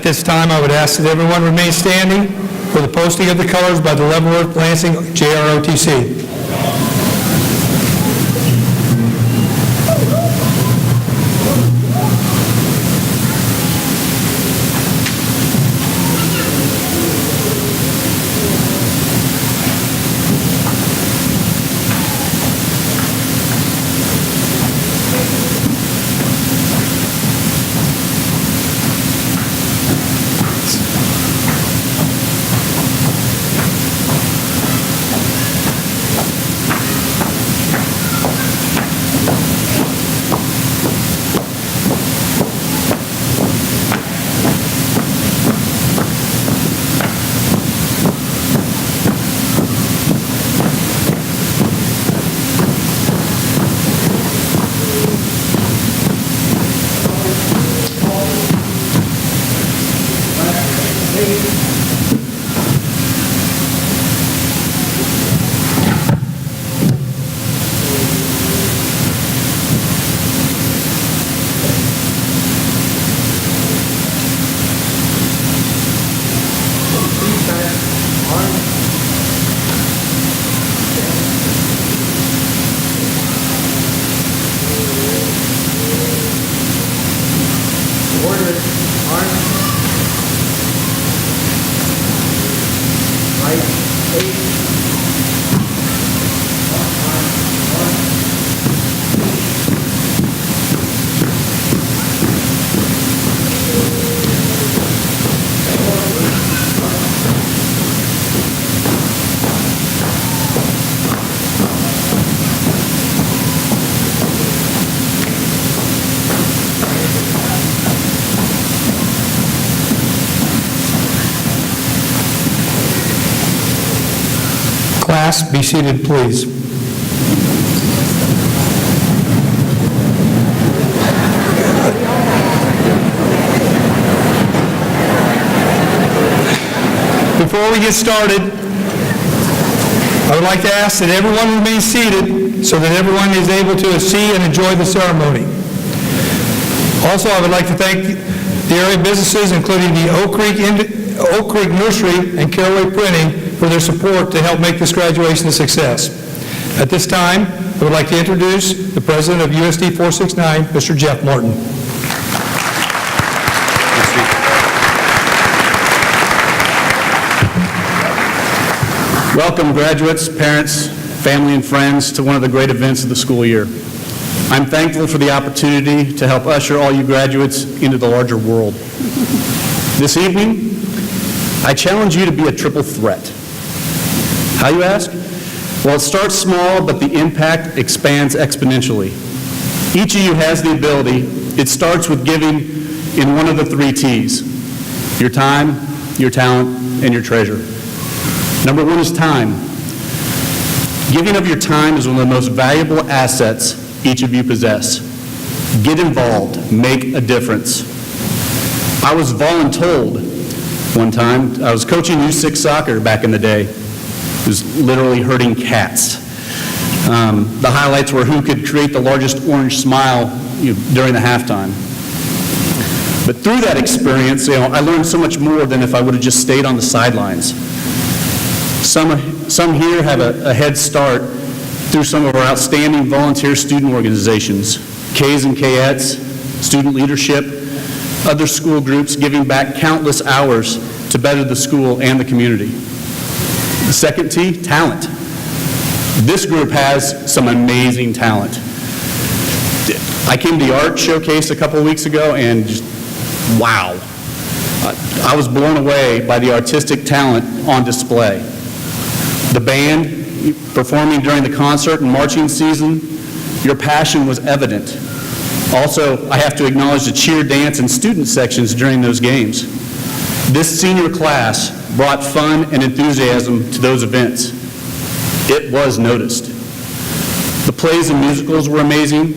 this time, I would ask that everyone remain standing for the posting of the colors by the Leavenworth Lansing JROTC. Class, be seated, please. Before we get started, I would like to ask that everyone remain seated so that everyone is able to see and enjoy the ceremony. Also, I would like to thank the area businesses, including the Oak Creek Nursery and Caraway Printing, for their support to help make this graduation a success. At this time, I would like to introduce the president of USD 469, Mr. Jeff Martin. Welcome, graduates, parents, family, and friends to one of the great events of the school year. I'm thankful for the opportunity to help usher all you graduates into the larger world. This evening, I challenge you to be a triple threat. How, you ask? Well, it starts small, but the impact expands exponentially. Each of you has the ability. It starts with giving in one of the 3 T's: your time, your talent, and your treasure. Number 1 is time. Giving of your time is one of the most valuable assets each of you possess. Get involved. Make a difference. I was voluntold one time. I was coaching U6 soccer back in the day. It was literally herding cats. The highlights were who could create the largest orange smile during the halftime. But through that experience, I learned so much more than if I would have just stayed on the sidelines. Some here have a head start through some of our outstanding volunteer student organizations, Ks and Kets, student leadership, other school groups giving back countless hours to better the school and the community. The second T, talent. This group has some amazing talent. I came to the art showcase a couple of weeks ago and just, wow. I was blown away by the artistic talent on display. The band performing during the concert and marching season, your passion was evident. Also, I have to acknowledge the cheer, dance, and student sections during those games. This senior class brought fun and enthusiasm to those events. It was noticed. The plays and musicals were amazing.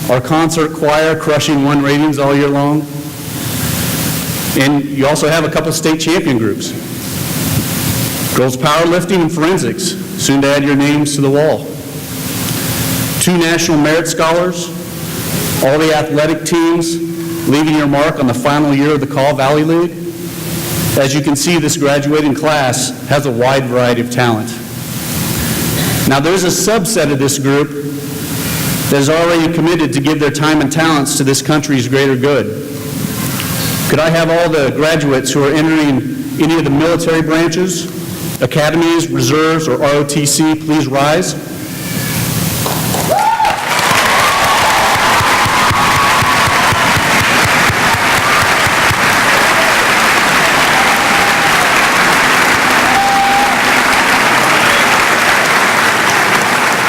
Our concert choir crushing 1 ratings all year long. And you also have a couple state champion groups. Girls powerlifting and forensics, soon to add your names to the wall. 2 national merit scholars, all the athletic teams leaving your mark on the final year of the Call Valley League. As you can see, this graduating class has a wide variety of talent. Now, there's a subset of this group that is already committed to give their time and talents to this country's greater good. Could I have all the graduates who are entering any of the military branches, academies, reserves, or ROTC, please rise?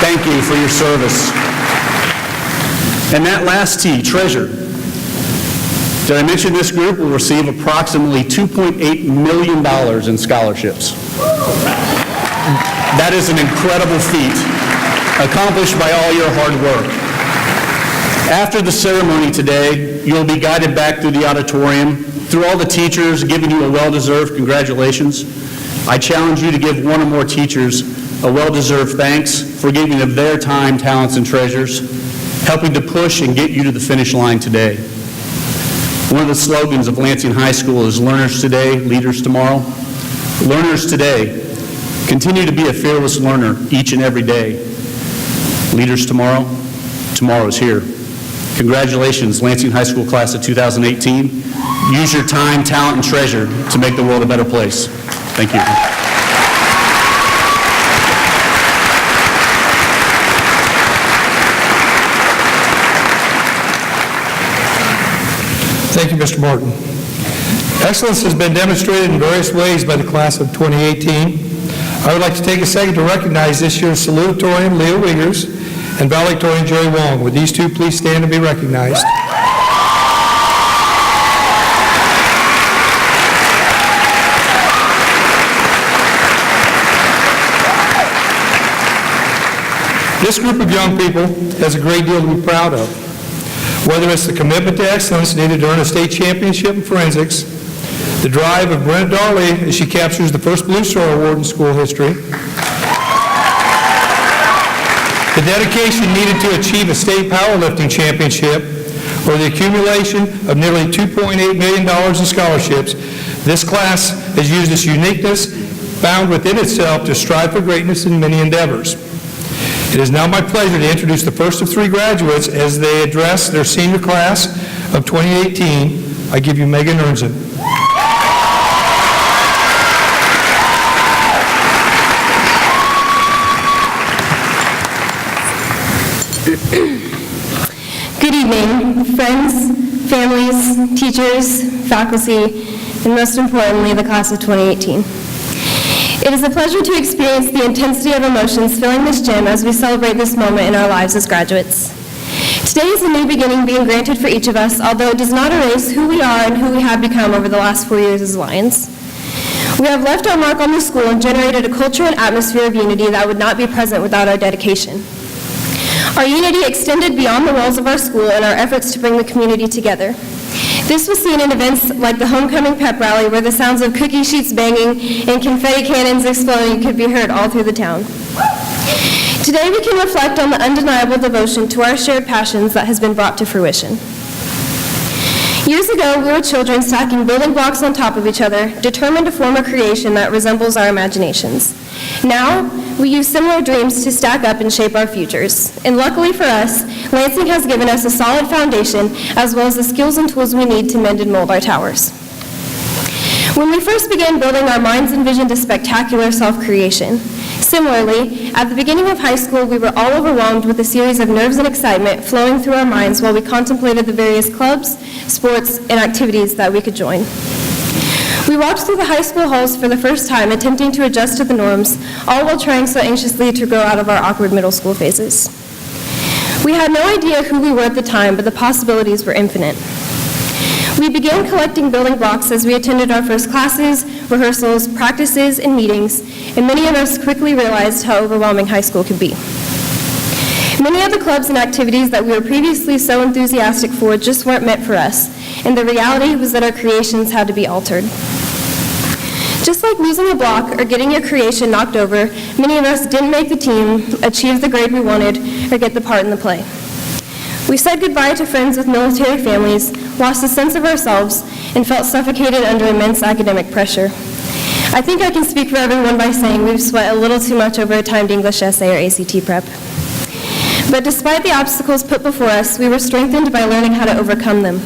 Thank you for your service. And that last T, treasure. Did I mention this group will receive approximately $2.8 million in scholarships? That is an incredible feat, accomplished by all your hard work. After the ceremony today, you'll be guided back through the auditorium, through all the teachers giving you a well-deserved congratulations. I challenge you to give one or more teachers a well-deserved thanks for giving of their time, talents, and treasures, helping to push and get you to the finish line today. One of the slogans of Lansing High School is Learners Today, Leaders Tomorrow. Learners today, continue to be a fearless learner each and every day. Leaders tomorrow, tomorrow is here. Congratulations, Lansing High School class of 2018. Use your time, talent, and treasure to make the world a better place. Thank you. Thank you, Mr. Martin. Excellence has been demonstrated in various ways by the class of 2018. I would like to take a second to recognize this year's salutatorian, Leo Wiggers, and valedictorian, Joey Wong. Would these two please stand and be recognized? This group of young people has a great deal to be proud of. Whether it's the commitment to excellence needed to earn a state championship in forensics, the drive of Brenda Darley as she captures the first Blue Star Award in school history, the dedication needed to achieve a state powerlifting championship, or the accumulation of nearly $2.8 million in scholarships, this class has used its uniqueness found within itself to strive for greatness in many endeavors. It is now my pleasure to introduce the first of three graduates as they address their senior class of 2018. I give you Megan Ernzen. Good evening, friends, families, teachers, faculty, and most importantly, the class of 2018. It is a pleasure to experience the intensity of emotions filling this gym as we celebrate this moment in our lives as graduates. Today is a new beginning being granted for each of us, although it does not erase who we are and who we have become over the last 4 years as Lions. We have left our mark on the school and generated a culture and atmosphere of unity that would not be present without our dedication. Our unity extended beyond the walls of our school in our efforts to bring the community together. This was seen in events like the homecoming pep rally, where the sounds of cookie sheets banging and confetti cannons exploding could be heard all through the town. Today we can reflect on the undeniable devotion to our shared passions that has been brought to fruition. Years ago, we were children stacking building blocks on top of each other, determined to form a creation that resembles our imaginations. Now, we use similar dreams to stack up and shape our futures. And luckily for us, Lansing has given us a solid foundation as well as the skills and tools we need to mend and mold our towers. When we first began building, our minds envisioned a spectacular self-creation. Similarly, at the beginning of high school, we were all overwhelmed with a series of nerves and excitement flowing through our minds while we contemplated the various clubs, sports, and activities that we could join. We walked through the high school halls for the first time, attempting to adjust to the norms, all while trying so anxiously to grow out of our awkward middle school phases. We had no idea who we were at the time, but the possibilities were infinite. We began collecting building blocks as we attended our first classes, rehearsals, practices, and meetings, and many of us quickly realized how overwhelming high school could be. Many of the clubs and activities that we were previously so enthusiastic for just weren't meant for us, and the reality was that our creations had to be altered. Just like losing a block or getting your creation knocked over, many of us didn't make the team, achieve the grade we wanted, or get the part in the play. We said goodbye to friends with military families, lost a sense of ourselves, and felt suffocated under immense academic pressure. I think I can speak for everyone by saying we've sweat a little too much over a timed English essay or ACT prep. But despite the obstacles put before us, we were strengthened by learning how to overcome them.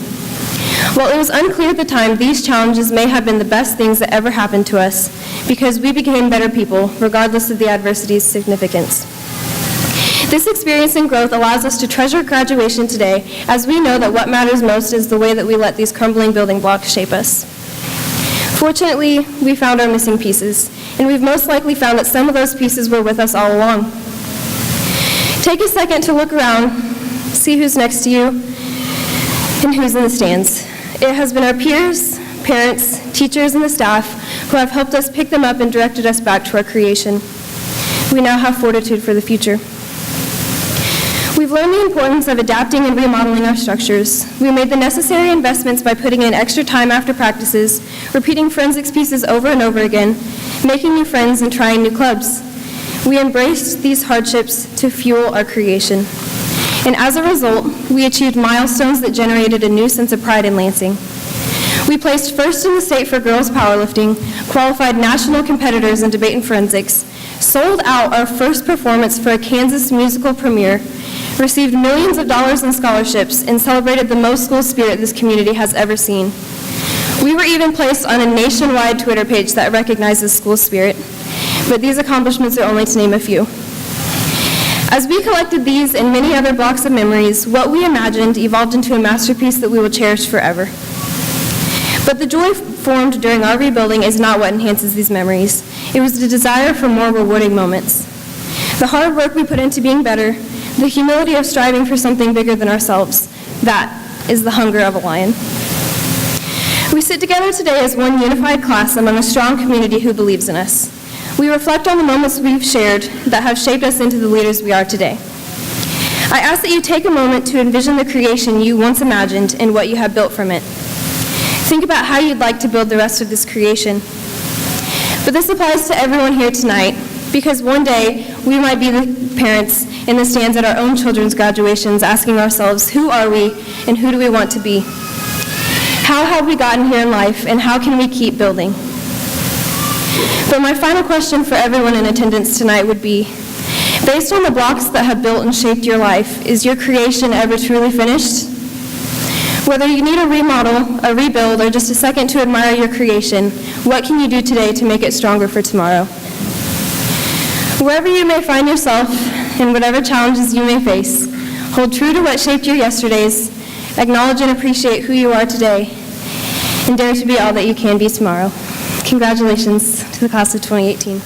While it was unclear at the time, these challenges may have been the best things that ever happened to us because we became better people, regardless of the adversity's significance. This experience and growth allows us to treasure graduation today, as we know that what matters most is the way that we let these crumbling building blocks shape us. Fortunately, we found our missing pieces, and we've most likely found that some of those pieces were with us all along. Take a second to look around, see who's next to you, and who's in the stands. It has been our peers, parents, teachers, and the staff who have helped us pick them up and directed us back to our creation. We now have fortitude for the future. We've learned the importance of adapting and remodeling our structures. We made the necessary investments by putting in extra time after practices, repeating forensics pieces over and over again, making new friends, and trying new clubs. We embraced these hardships to fuel our creation. And as a result, we achieved milestones that generated a new sense of pride in Lansing. We placed first in the state for girls powerlifting, qualified national competitors in debate and forensics, sold out our first performance for a Kansas musical premiere, received millions of dollars in scholarships, and celebrated the most school spirit this community has ever seen. We were even placed on a nationwide Twitter page that recognizes school spirit, but these accomplishments are only to name a few. As we collected these and many other blocks of memories, what we imagined evolved into a masterpiece that we will cherish forever. But the joy formed during our rebuilding is not what enhances these memories. It was the desire for more rewarding moments. The hard work we put into being better, the humility of striving for something bigger than ourselves, that is the hunger of a lion. We sit together today as one unified class among a strong community who believes in us. We reflect on the moments we've shared that have shaped us into the leaders we are today. I ask that you take a moment to envision the creation you once imagined and what you have built from it. Think about how you'd like to build the rest of this creation. But this applies to everyone here tonight, because one day we might be the parents in the stands at our own children's graduations asking ourselves, who are we and who do we want to be? How have we gotten here in life, and how can we keep building? But my final question for everyone in attendance tonight would be, based on the blocks that have built and shaped your life, is your creation ever truly finished? Whether you need a remodel, a rebuild, or just a second to admire your creation, what can you do today to make it stronger for tomorrow? Wherever you may find yourself, and whatever challenges you may face, hold true to what shaped your yesterdays, acknowledge and appreciate who you are today, and dare to be all that you can be tomorrow. Congratulations to the class of 2018.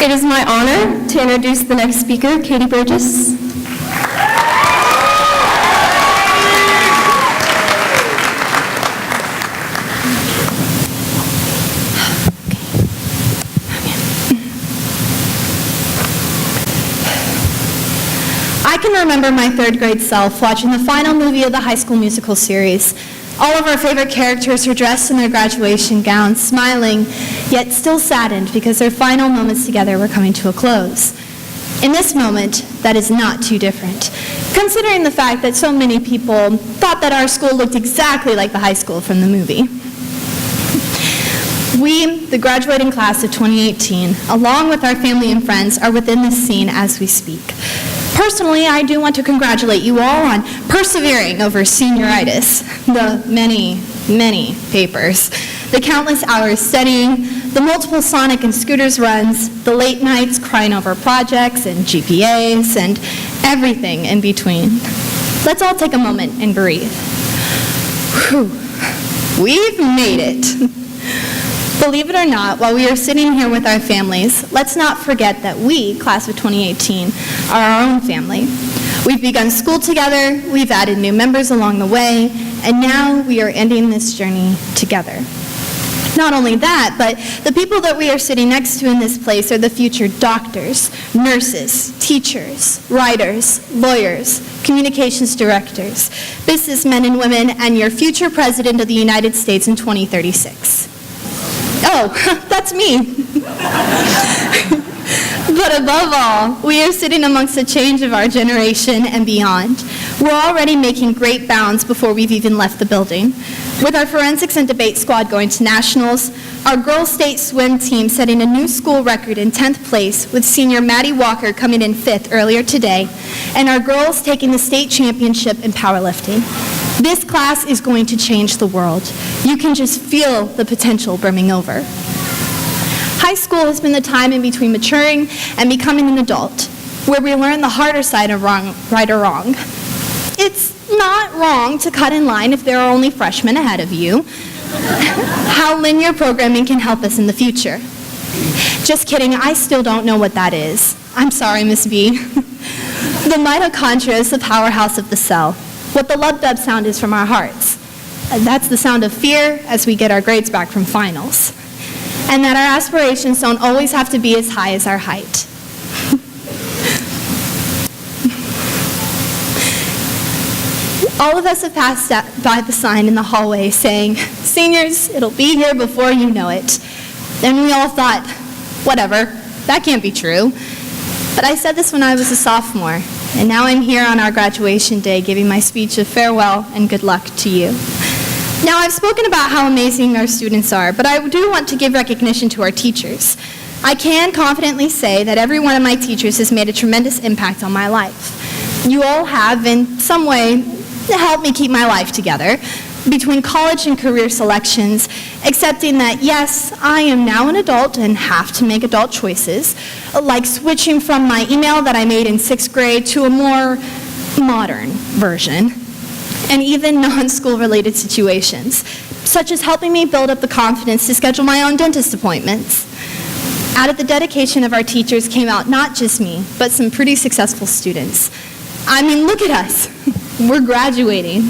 It is my honor to introduce the next speaker, Katie Burgess. I can remember my third grade self watching the final movie of the High School Musical series. All of our favorite characters were dressed in their graduation gowns, smiling, yet still saddened because their final moments together were coming to a close. In this moment, that is not too different, considering the fact that so many people thought that our school looked exactly like the high school from the movie. We, the graduating class of 2018, along with our family and friends, are within this scene as we speak. Personally, I do want to congratulate you all on persevering over senioritis, the many, many papers, the countless hours studying, the multiple Sonic and Scooters runs, the late nights crying over projects and GPAs, and everything in between. Let's all take a moment and breathe. Whew. We've made it. Believe it or not, while we are sitting here with our families, let's not forget that we, class of 2018, are our own family. We've begun school together, we've added new members along the way, and now we are ending this journey together. Not only that, but the people that we are sitting next to in this place are the future doctors, nurses, teachers, writers, lawyers, communications directors, businessmen and women, and your future President of the United States in 2036. Oh, that's me. But above all, we are sitting amongst the change of our generation and beyond. We're already making great bounds before we've even left the building. With our forensics and debate squad going to nationals, our girls' state swim team setting a new school record in 10th place with senior Maddie Walker coming in 5th earlier today, and our girls taking the state championship in powerlifting. This class is going to change the world. You can just feel the potential brimming over. High school has been the time in between maturing and becoming an adult, where we learn the harder side of right or wrong. It's not wrong to cut in line if there are only freshmen ahead of you. How linear programming can help us in the future. Just kidding, I still don't know what that is. I'm sorry, Miss B. The mitochondria is the powerhouse of the cell, what the lub-dub sound is from our hearts. That's the sound of fear as we get our grades back from finals. And that our aspirations don't always have to be as high as our height. All of us have passed by the sign in the hallway saying, "Seniors, it'll be here before you know it." And we all thought, whatever, that can't be true. But I said this when I was a sophomore, and now I'm here on our graduation day giving my speech of farewell and good luck to you. Now, I've spoken about how amazing our students are, but I do want to give recognition to our teachers. I can confidently say that every one of my teachers has made a tremendous impact on my life. You all have, in some way, helped me keep my life together, between college and career selections, accepting that, yes, I am now an adult and have to make adult choices, like switching from my email that I made in 6th grade to a more modern version, and even non-school related situations, such as helping me build up the confidence to schedule my own dentist appointments. Out of the dedication of our teachers came out not just me, but some pretty successful students. I mean, look at us. We're graduating.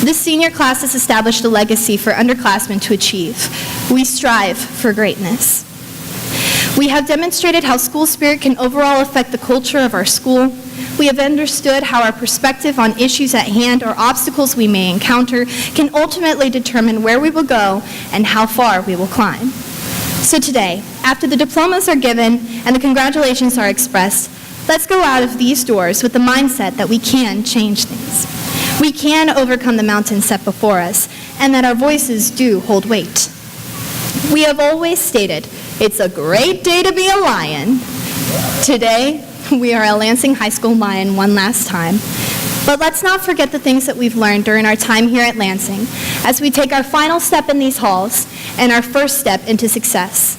This senior class has established a legacy for underclassmen to achieve. We strive for greatness. We have demonstrated how school spirit can overall affect the culture of our school. We have understood how our perspective on issues at hand or obstacles we may encounter can ultimately determine where we will go and how far we will climb. So today, after the diplomas are given and the congratulations are expressed, let's go out of these doors with the mindset that we can change things. We can overcome the mountains set before us, and that our voices do hold weight. We have always stated, it's a great day to be a lion. Today, we are a Lansing High School lion one last time. But let's not forget the things that we've learned during our time here at Lansing as we take our final step in these halls and our first step into success.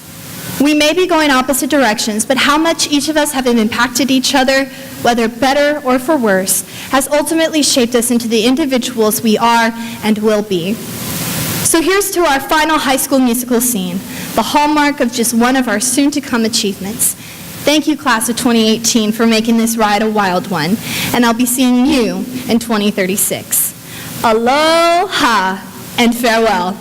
We may be going opposite directions, but how much each of us have impacted each other, whether better or for worse, has ultimately shaped us into the individuals we are and will be. So here's to our final high school musical scene, the hallmark of just one of our soon-to-come achievements. Thank you, class of 2018, for making this ride a wild one, and I'll be seeing you in 2036. Aloha and farewell.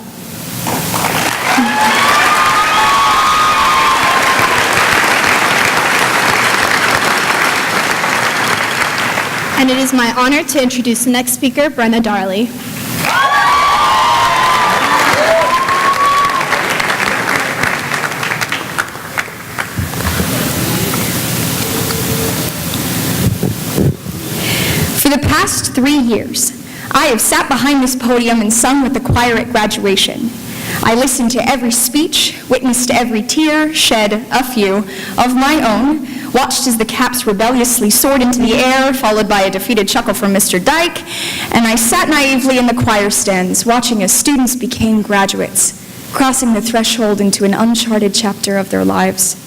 And it is my honor to introduce the next speaker, Brenna Darley. For the past 3 years, I have sat behind this podium and sung with the choir at graduation. I listened to every speech, witnessed every tear, shed a few of my own, watched as the caps rebelliously soared into the air, followed by a defeated chuckle from Mr. Dyke, and I sat naively in the choir stands, watching as students became graduates, crossing the threshold into an uncharted chapter of their lives.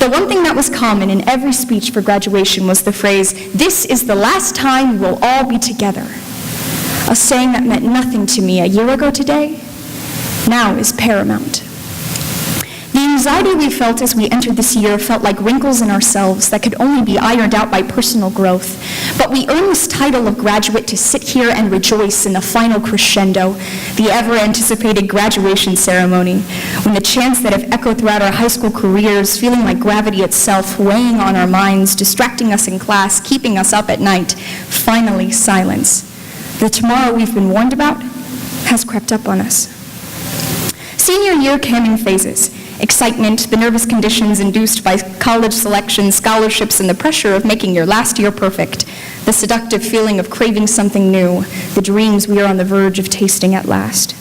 The one thing that was common in every speech for graduation was the phrase, "This is the last time we'll all be together." A saying that meant nothing to me a year ago today, now is paramount. The anxiety we felt as we entered this year felt like wrinkles in ourselves that could only be ironed out by personal growth. But we earned this title of graduate to sit here and rejoice in the final crescendo, the ever-anticipated graduation ceremony, when the chants that have echoed throughout our high school careers, feeling like gravity itself, weighing on our minds, distracting us in class, keeping us up at night, finally silence. The tomorrow we've been warned about has crept up on us. Senior year came in phases. excitement, the nervous conditions induced by college selection, scholarships, and the pressure of making your last year perfect, the seductive feeling of craving something new, the dreams we are on the verge of tasting at last.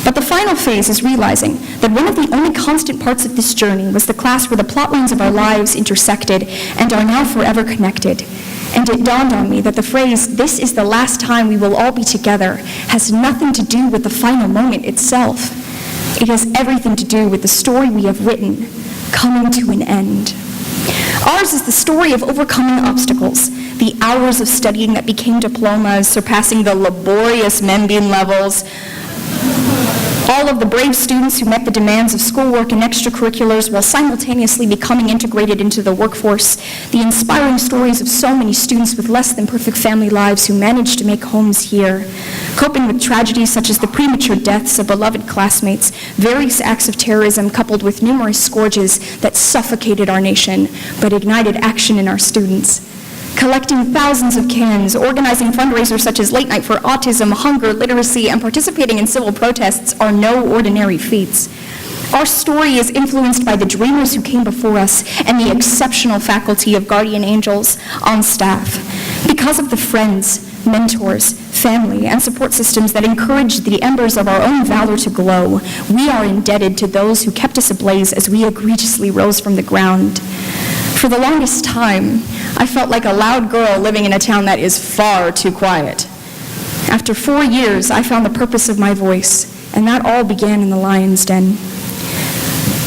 But the final phase is realizing that one of the only constant parts of this journey was the class where the plot lines of our lives intersected and are now forever connected. And it dawned on me that the phrase, "this is the last time we will all be together," has nothing to do with the final moment itself. It has everything to do with the story we have written, coming to an end. Ours is the story of overcoming obstacles, the hours of studying that became diplomas, surpassing the laborious Membean levels, all of the brave students who met the demands of schoolwork and extracurriculars while simultaneously becoming integrated into the workforce, the inspiring stories of so many students with less than perfect family lives who managed to make homes here, coping with tragedies such as the premature deaths of beloved classmates, various acts of terrorism coupled with numerous scourges that suffocated our nation but ignited action in our students. Collecting thousands of cans, organizing fundraisers such as Late Night for Autism, Hunger, Literacy, and participating in civil protests are no ordinary feats. Our story is influenced by the dreamers who came before us and the exceptional faculty of guardian angels on staff. Because of the friends, mentors, family, and support systems that encouraged the embers of our own valor to glow, we are indebted to those who kept us ablaze as we egregiously rose from the ground. For the longest time, I felt like a loud girl living in a town that is far too quiet. After 4 years, I found the purpose of my voice, and that all began in the lion's den.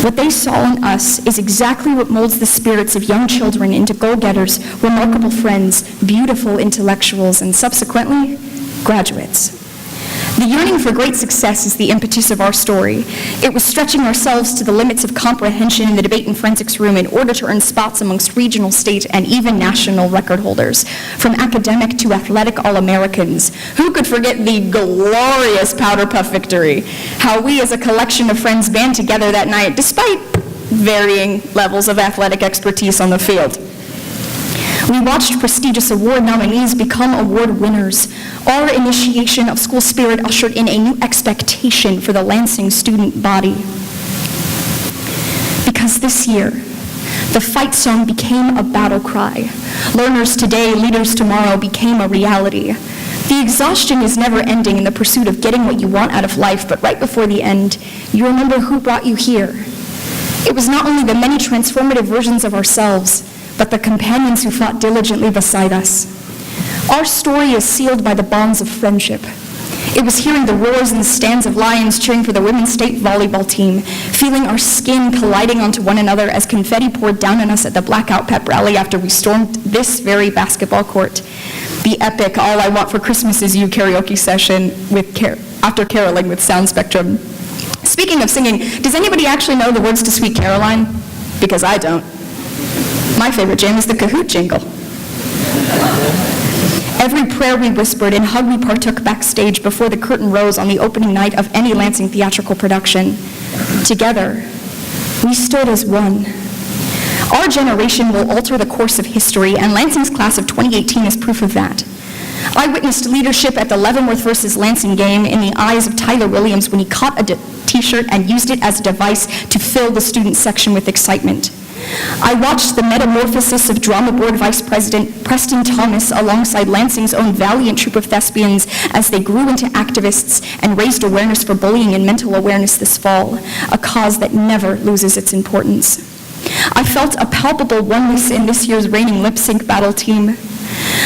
What they saw in us is exactly what molds the spirits of young children into go-getters, remarkable friends, beautiful intellectuals, and subsequently, graduates. The yearning for great success is the impetus of our story. It was stretching ourselves to the limits of comprehension in the debate and forensics room in order to earn spots amongst regional, state, and even national record holders. From academic to athletic All-Americans. Who could forget the glorious Powder Puff victory? How we as a collection of friends band together that night, despite varying levels of athletic expertise on the field. We watched prestigious award nominees become award winners. Our initiation of school spirit ushered in a new expectation for the Lansing student body. Because this year, the fight song became a battle cry. Learners today, leaders tomorrow became a reality. The exhaustion is never ending in the pursuit of getting what you want out of life, but right before the end, you remember who brought you here. It was not only the many transformative versions of ourselves, but the companions who fought diligently beside us. Our story is sealed by the bonds of friendship. It was hearing the roars in the stands of Lions cheering for the women's state volleyball team, feeling our skin colliding onto one another as confetti poured down on us at the Blackout Pep Rally after we stormed this very basketball court. The epic All I Want for Christmas Is You karaoke session after caroling with Sound Spectrum. Speaking of singing, does anybody actually know the words to Sweet Caroline? Because I don't. My favorite jam is the Kahoot jingle. Every prayer we whispered and hug we partook backstage before the curtain rose on the opening night of any Lansing theatrical production. Together, we stood as one. Our generation will alter the course of history, and Lansing's class of 2018 is proof of that. I witnessed leadership at the Leavenworth versus Lansing game in the eyes of Tyler Williams when he caught a t-shirt and used it as a device to fill the student section with excitement. I watched the metamorphosis of drama board vice president Preston Thomas alongside Lansing's own valiant troop of thespians as they grew into activists and raised awareness for bullying and mental awareness this fall, a cause that never loses its importance. I felt a palpable oneness in this year's reigning lip sync battle team.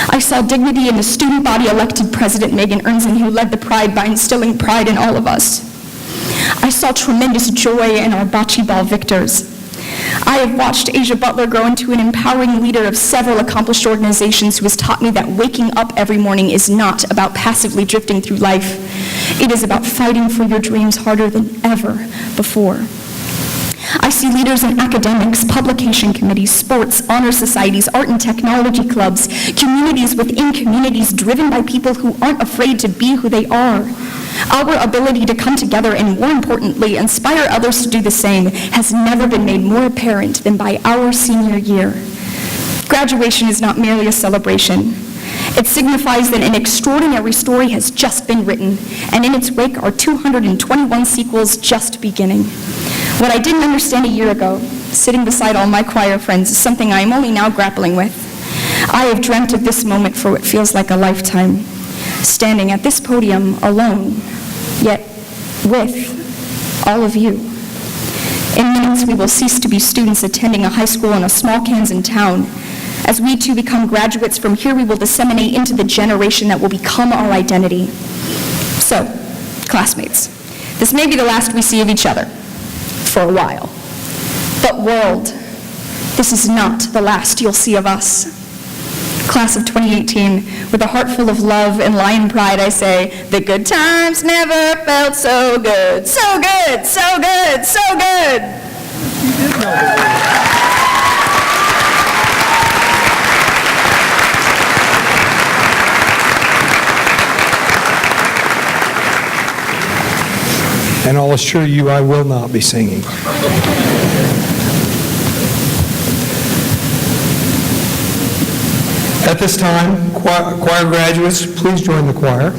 I saw dignity in the student body elected president Megan Ernzen, who led the pride by instilling pride in all of us. I saw tremendous joy in our bocce ball victors. I have watched Asia Butler grow into an empowering leader of several accomplished organizations who has taught me that waking up every morning is not about passively drifting through life. It is about fighting for your dreams harder than ever before. I see leaders in academics, publication committees, sports, honor societies, art and technology clubs, communities within communities driven by people who aren't afraid to be who they are. Our ability to come together and, more importantly, inspire others to do the same has never been made more apparent than by our senior year. Graduation is not merely a celebration. It signifies that an extraordinary story has just been written, and in its wake are 221 sequels just beginning. What I didn't understand a year ago, sitting beside all my choir friends, is something I am only now grappling with. I have dreamt of this moment for what feels like a lifetime, standing at this podium alone, yet with all of you. In minutes, we will cease to be students attending a high school in a small Kansas town. As we too become graduates, from here we will disseminate into the generation that will become our identity. So, classmates, this may be the last we see of each other, for a while. But world, this is not the last you'll see of us. Class of 2018, with a heart full of love and lion pride, I say, the good times never felt so good. So good, so good, so good. And I'll assure you I will not be singing. At this time, choir graduates, please join the choir.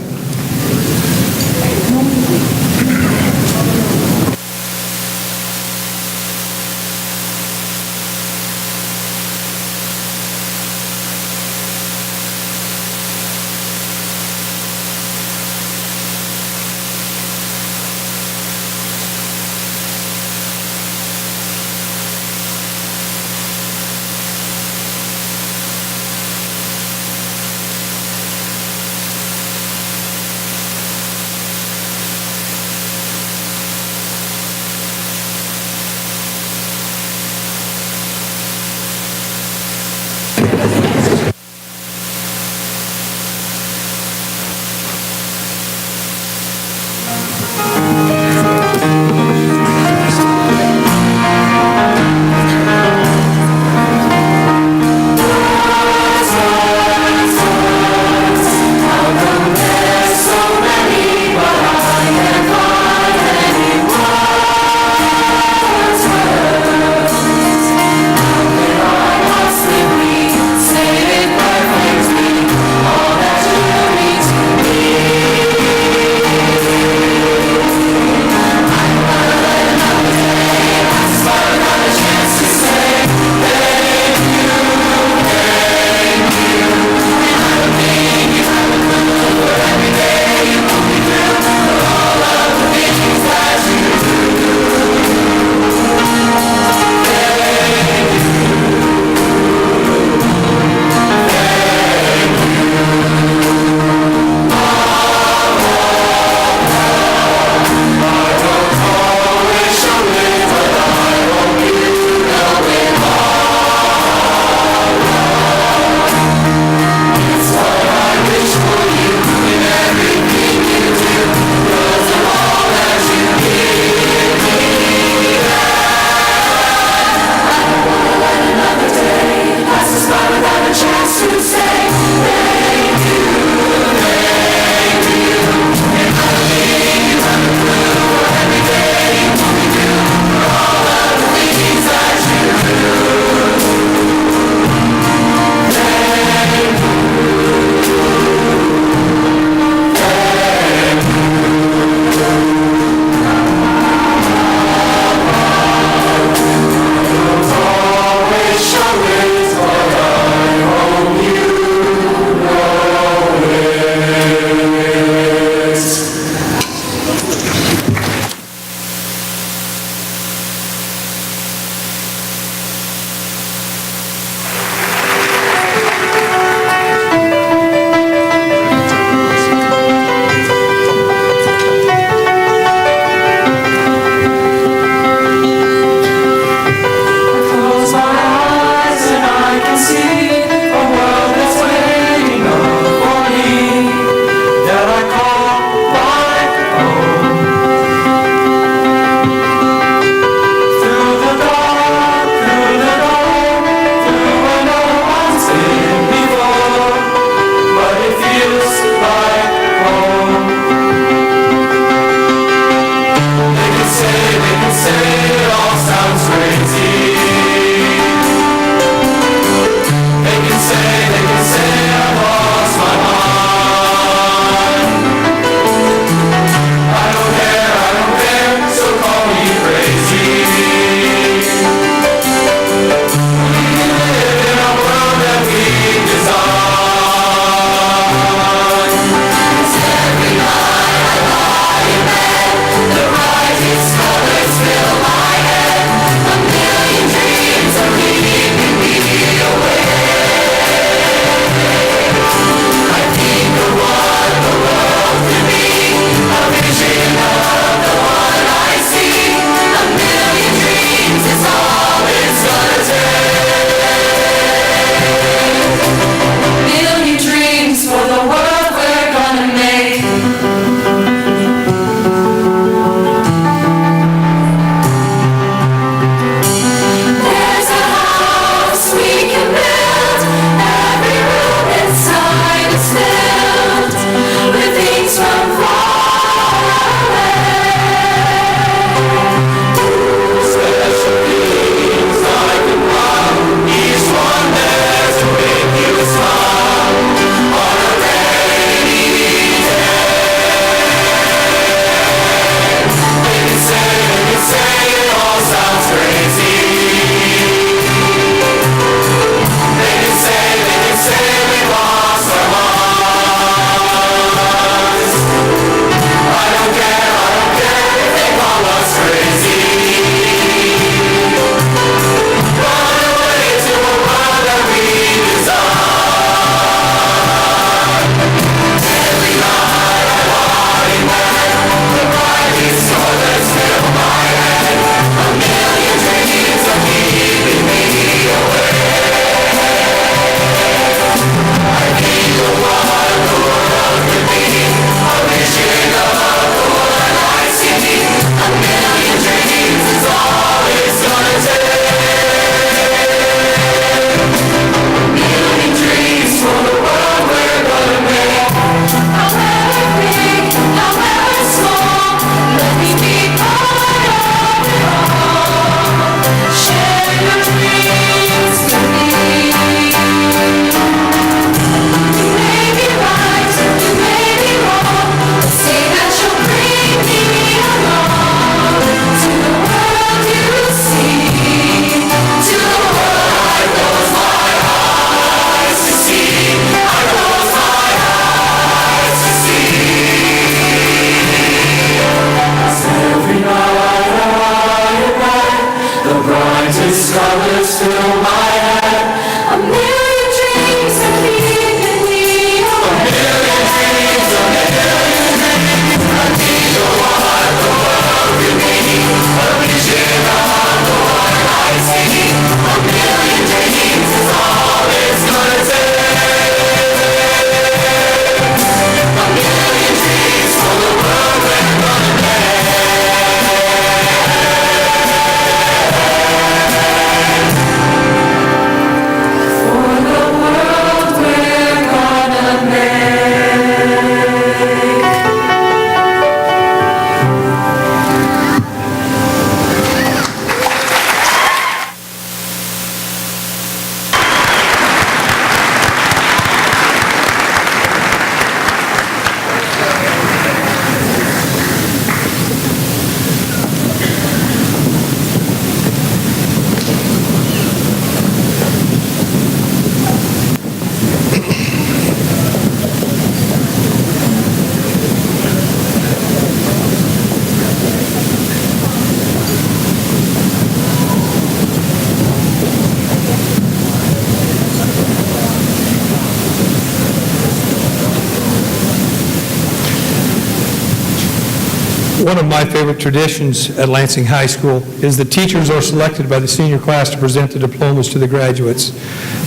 One of my favorite traditions at Lansing High School is that teachers are selected by the senior class to present the diplomas to the graduates.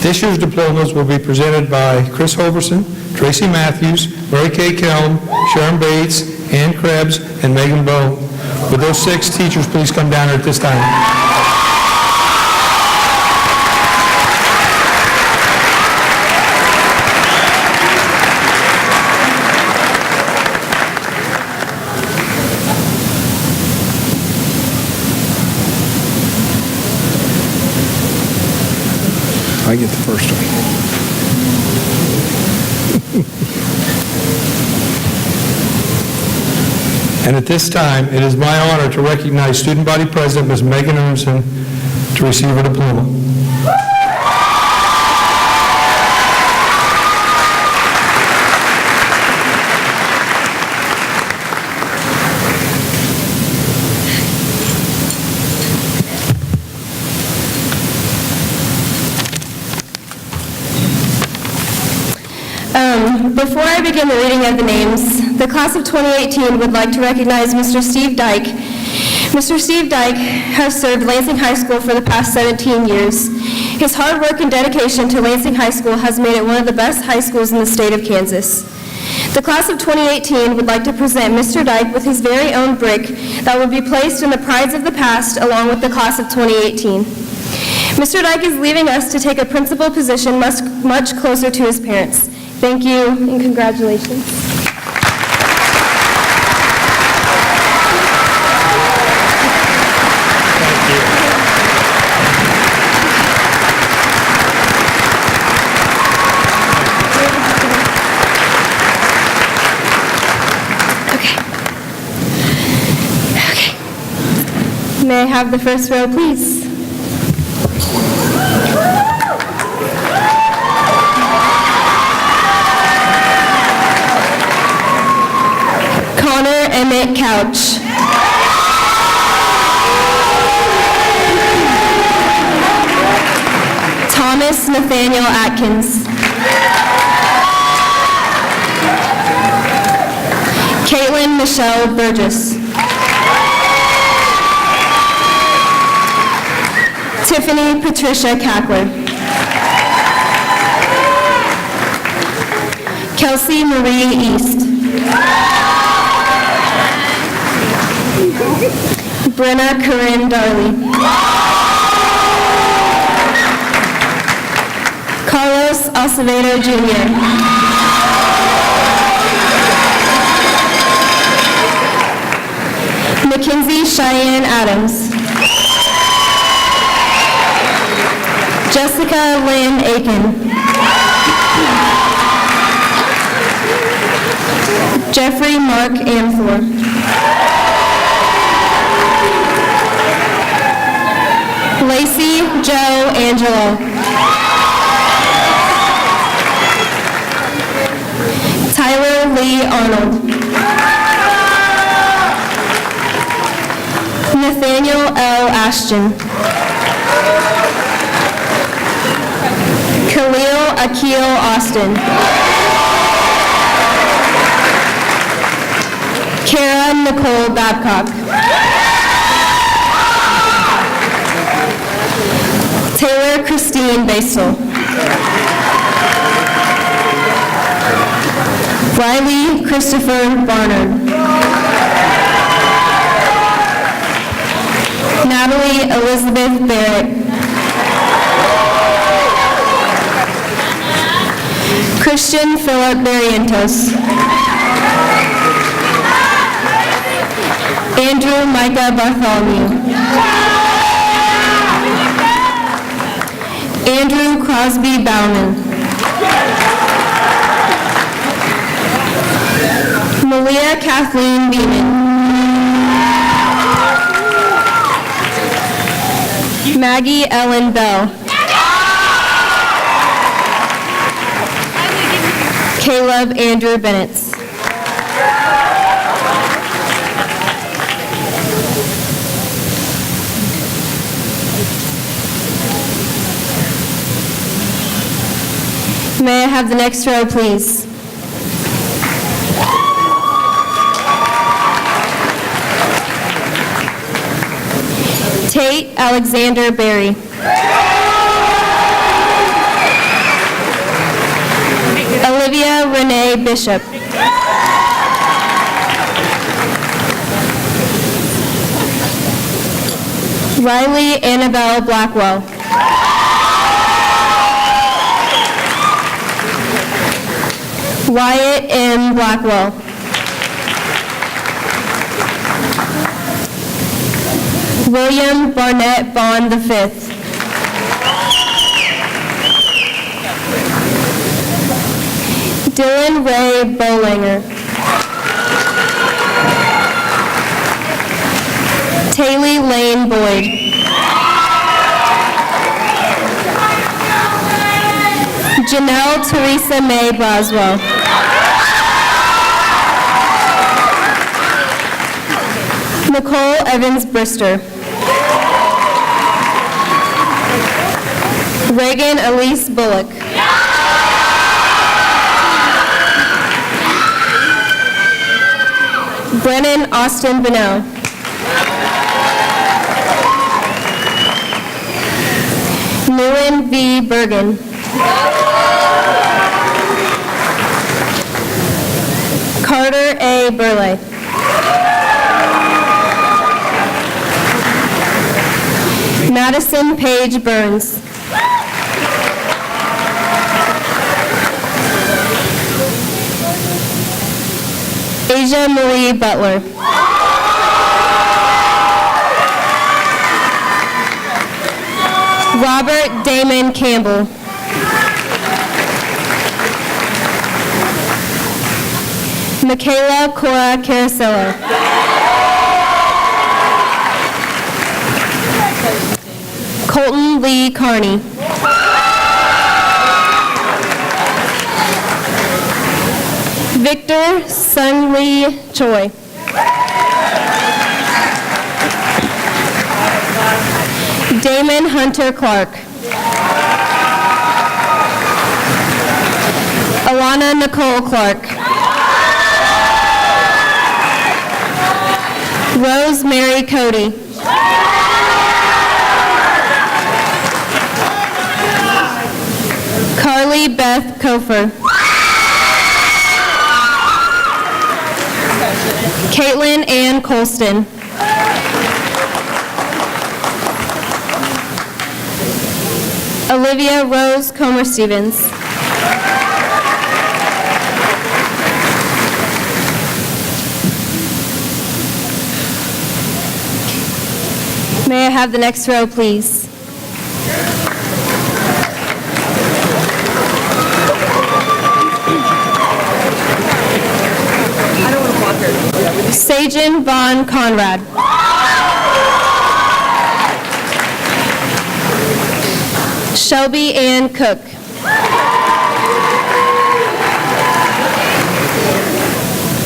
This year's diplomas will be presented by Chris Hoverson, Tracy Matthews, Mary Kay Kelm, Sharon Bates, Ann Krebs, and Megan Bone. Would those 6 teachers please come down here at this time? I get the first one. And at this time, it is my honor to recognize Student Body President Ms. Megan Earnson to receive her diploma. Before I begin the reading of the names, the class of 2018 would like to recognize Mr. Steve Dyke. Mr. Steve Dyke has served Lansing High School for the past 17 years. His hard work and dedication to Lansing High School has made it one of the best high schools in the state of Kansas. The class of 2018 would like to present Mr. Dyke with his very own brick that will be placed in the prides of the past along with the class of 2018. Mr. Dyke is leaving us to take a principal position much closer to his parents. Thank you and congratulations. Okay. May I have the first row, please? Emmett Couch. Thomas Nathaniel Atkins. Caitlin Michelle Burgess. Tiffany Patricia Cackler. Kelsey Marie East. Brenna Corinne Darley. Carlos Acevedo Jr. Mackenzie Cheyenne Adams. Jessica Lynn Aiken. Jeffrey Mark Amthor. Lacey Joe Angelo. Tyler Lee Arnold. Nathaniel L. Ashton. Khalil Akil Austin. Kara Nicole Babcock. Taylor Christine Basel. Riley Christopher Barnard. Natalie Elizabeth Barrett. Christian Philip Barrientos. Andrew Micah Bartholomew. Andrew Crosby Bauman. Malia Kathleen Beeman. Maggie Ellen Bell. Caleb Andrew Bennett. May I have the next row, please? Tate Alexander Berry. Olivia Renee Bishop. Riley Annabelle Blackwell. Wyatt M. Blackwell. William Barnett Bond V. Dylan Ray Bolanger. Taylor Lane Boyd. Janelle Teresa May Boswell. Nicole Evans Brister. Reagan Elise Bullock. Brennan Austin Bonnell. Newen V. Bergen. Carter A. Burley. Madison Paige Burns. Asia Marie Butler. Robert Damon Campbell. Michaela Cora Carasello. Colton Lee Carney. Victor Sun Lee Choi. Damon Hunter Clark. Alana Nicole Clark. Rosemary Cody. Carly Beth Kofer. Caitlin Ann Colston. Olivia Rose Comer Stevens. May I have the next row, please? Sagen Von Conrad. Shelby Ann Cook.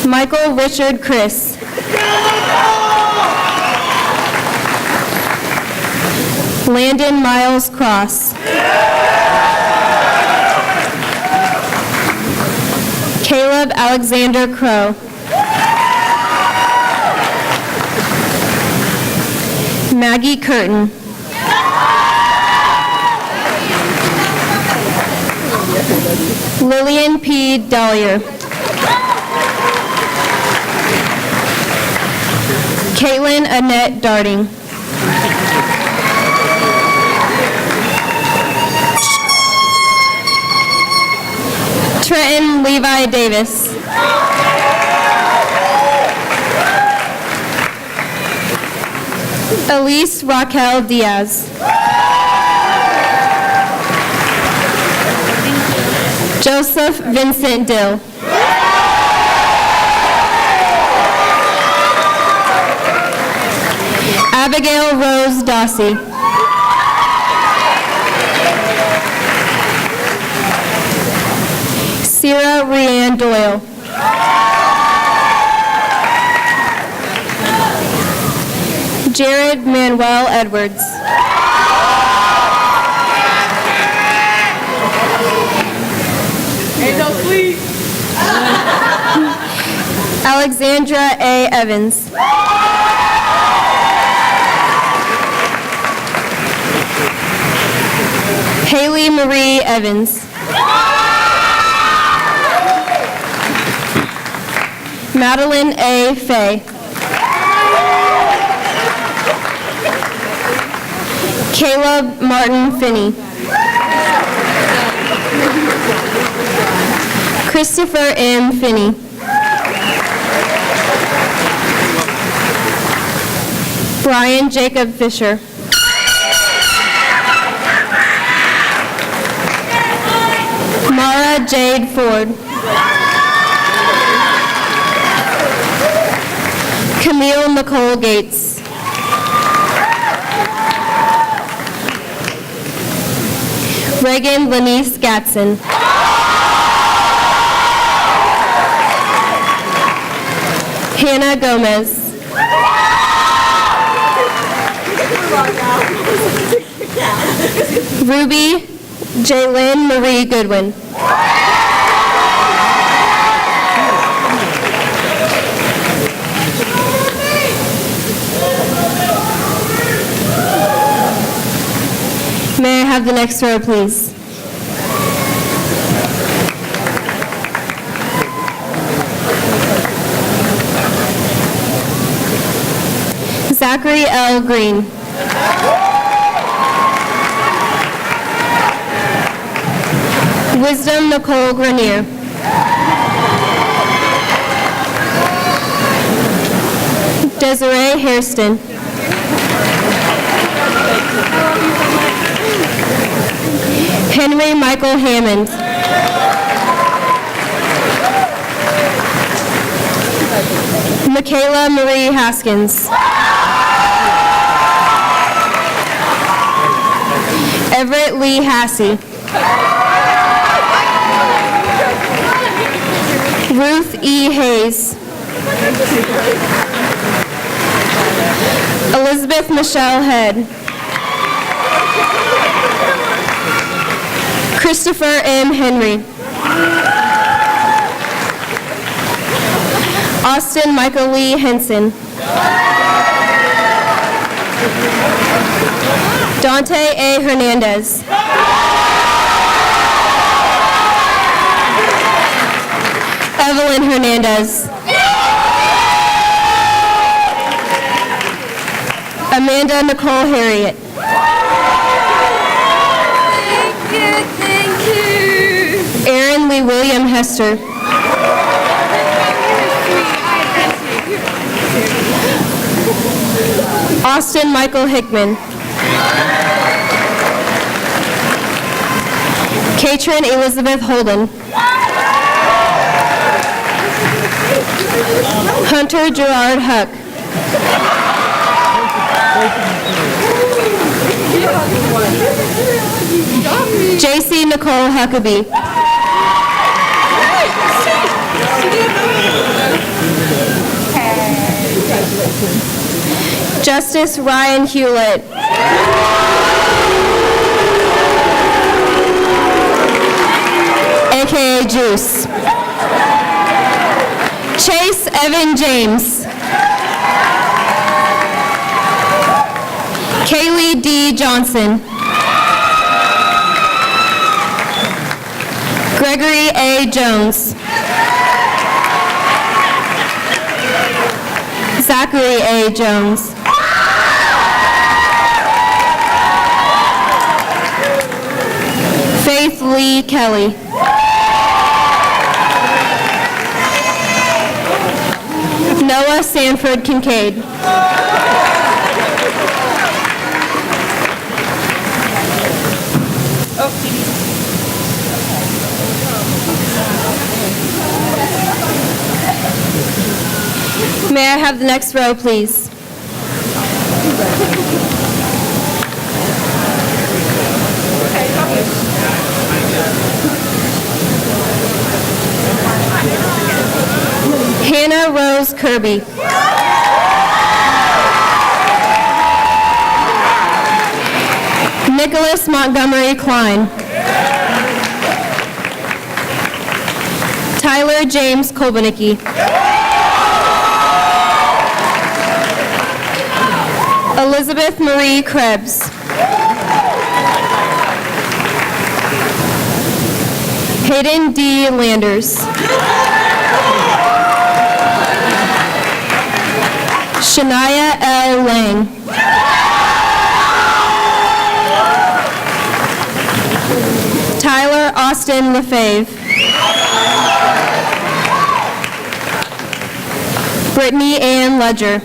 Michael Richard Chris. Landon Miles Cross. Caleb Alexander Crow. Maggie Curtin. Lillian P. Dahlier. Caitlin Annette Darding. Trenton Levi Davis. Elise Raquel Diaz. Joseph Vincent Dill. Abigail Rose Dossie. Sierra Rianne Doyle. Jared Manuel Edwards. Ain't no sleep. Alexandra A. Evans. Haley Marie Evans. Madeline A. Fay. Caleb Martin Finney. Christopher M. Finney. Brian Jacob Fisher. Mara Jade Ford. Camille Nicole Gates. Reagan Lanice Gatson. Hannah Gomez. Ruby Jaylyn Marie Goodwin. May I have the next row, please? Zachary L. Green. Wisdom Nicole Grenier. Desiree Hairston. Henry Michael Hammond. Michaela Marie Haskins. Everett Lee Hassey. Ruth E. Hayes. Elizabeth Michelle Head. Christopher M. Henry. Austin Michael Lee Henson. Dante A. Hernandez. Evelyn Hernandez. Amanda Nicole Harriet. Thank you. Aaron Lee William Hester. Austin Michael Hickman. Katrin Elizabeth Holden. Hunter Gerard Huck. JC Nicole Huckabee. Justice Ryan Hewlett. AKA Juice. Chase Evan James. Kaylee D. Johnson. Gregory A. Jones. Zachary A. Jones. Faith Lee Kelly. Noah Sanford Kincaid. May I have the next row, please? Hannah Rose Kirby. Nicholas Montgomery Klein. Tyler James Kolbanicki. Elizabeth Marie Krebs. Hayden D. Landers. Shania L. Lang. Tyler Austin Lefebvre. Brittany Ann Ledger.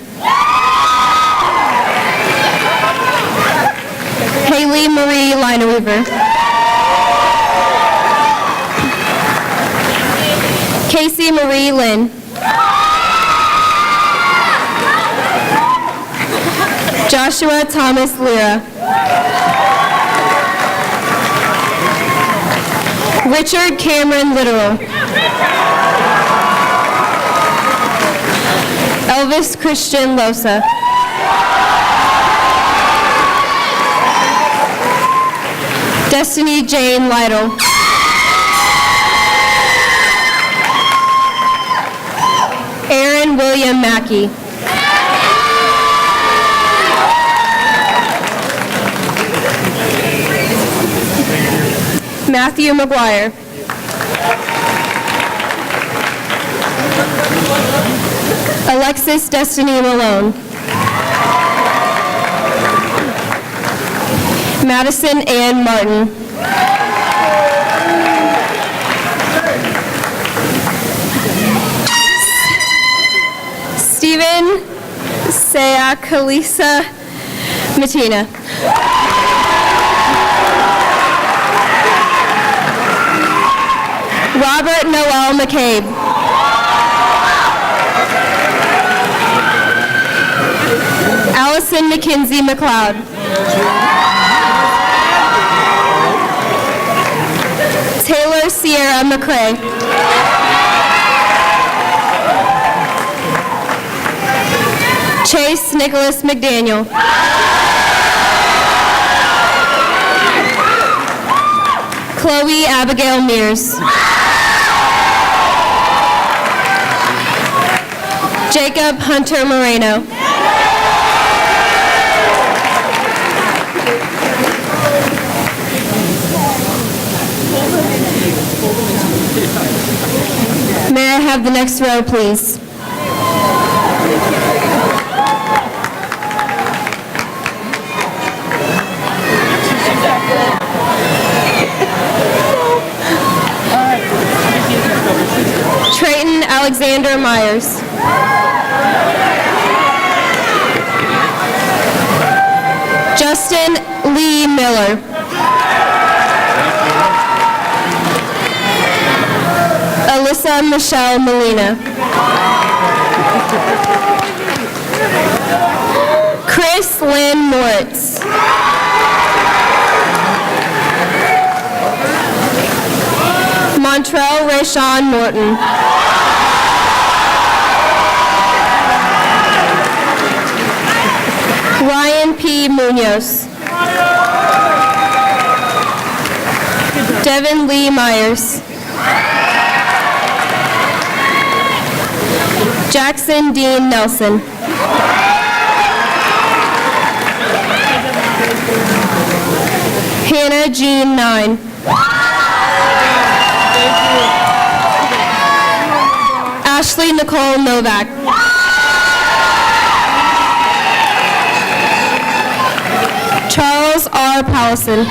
Haley Marie Lineweaver. Casey Marie Lynn. Joshua Thomas Lira. Richard Cameron Literal. Elvis Christian Losa. Destiny Jane Lytle. Aaron William Mackey. Matthew McGuire. Alexis Destiny Malone. Madison Ann Martin. Stephen Sayakalisa Matina. Robert Noel McCabe. Allison McKinsey McLeod. Taylor Sierra McCrae. Chase Nicholas McDaniel. Chloe Abigail Mears. Jacob Hunter Moreno. May I have the next row, please? Trayton Alexander Myers. Justin Lee Miller. Alyssa Michelle Molina. Chris Lynn Moritz. Montrell Rayshawn Norton. Ryan P. Munoz. Devin Lee Myers. Jackson Dean Nelson. Hannah Jean Nine. Ashley Nicole Novak. Charles R. Powelson.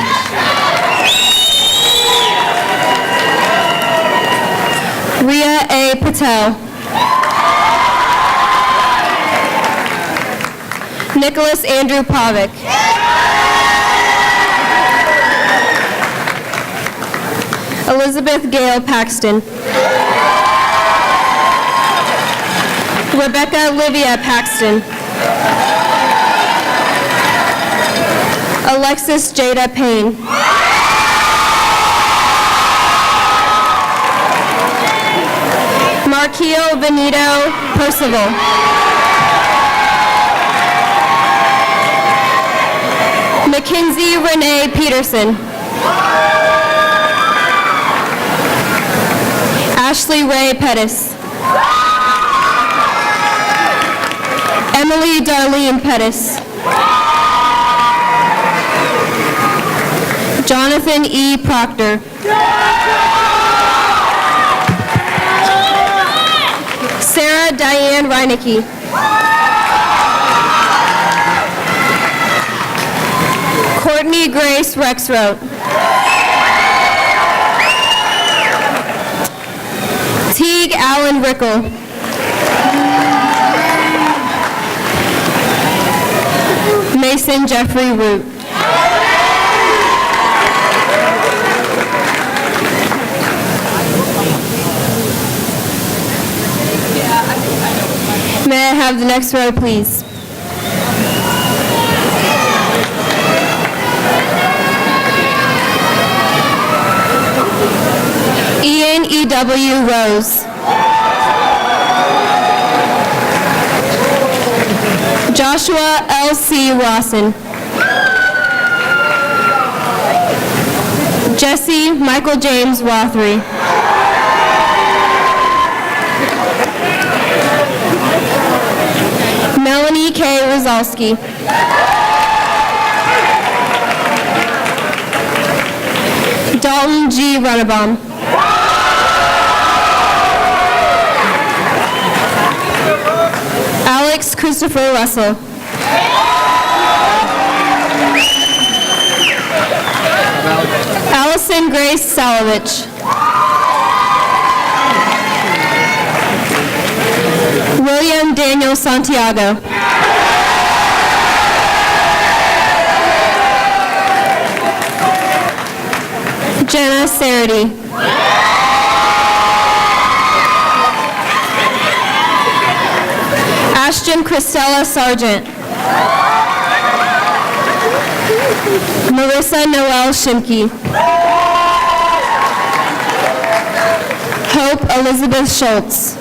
Ria A. Patel. Nicholas Andrew Pavic. Elizabeth Gail Paxton. Rebecca Livia Paxton. Alexis Jada Payne. Marquio Benito Percival. Mackenzie Renee Peterson. Ashley Ray Pettis. Emily Darlene Pettis. Jonathan E. Proctor. Joanne Reinecke. Courtney Grace Rexroth. Teague Allen Rickle. Mason Jeffrey Root. May I have the next row, please? Ian E.W. Rose. Joshua L.C. Rawson. Jesse Michael James Rothery. Melanie K. Rozalski. Dalton G. Runnebaum. Alex Christopher Russell. Allison Grace Salovich. William Daniel Santiago. Jenna Sarity. Ashton Christella Sargent. Marissa Noel Shimke. Hope Elizabeth Schultz.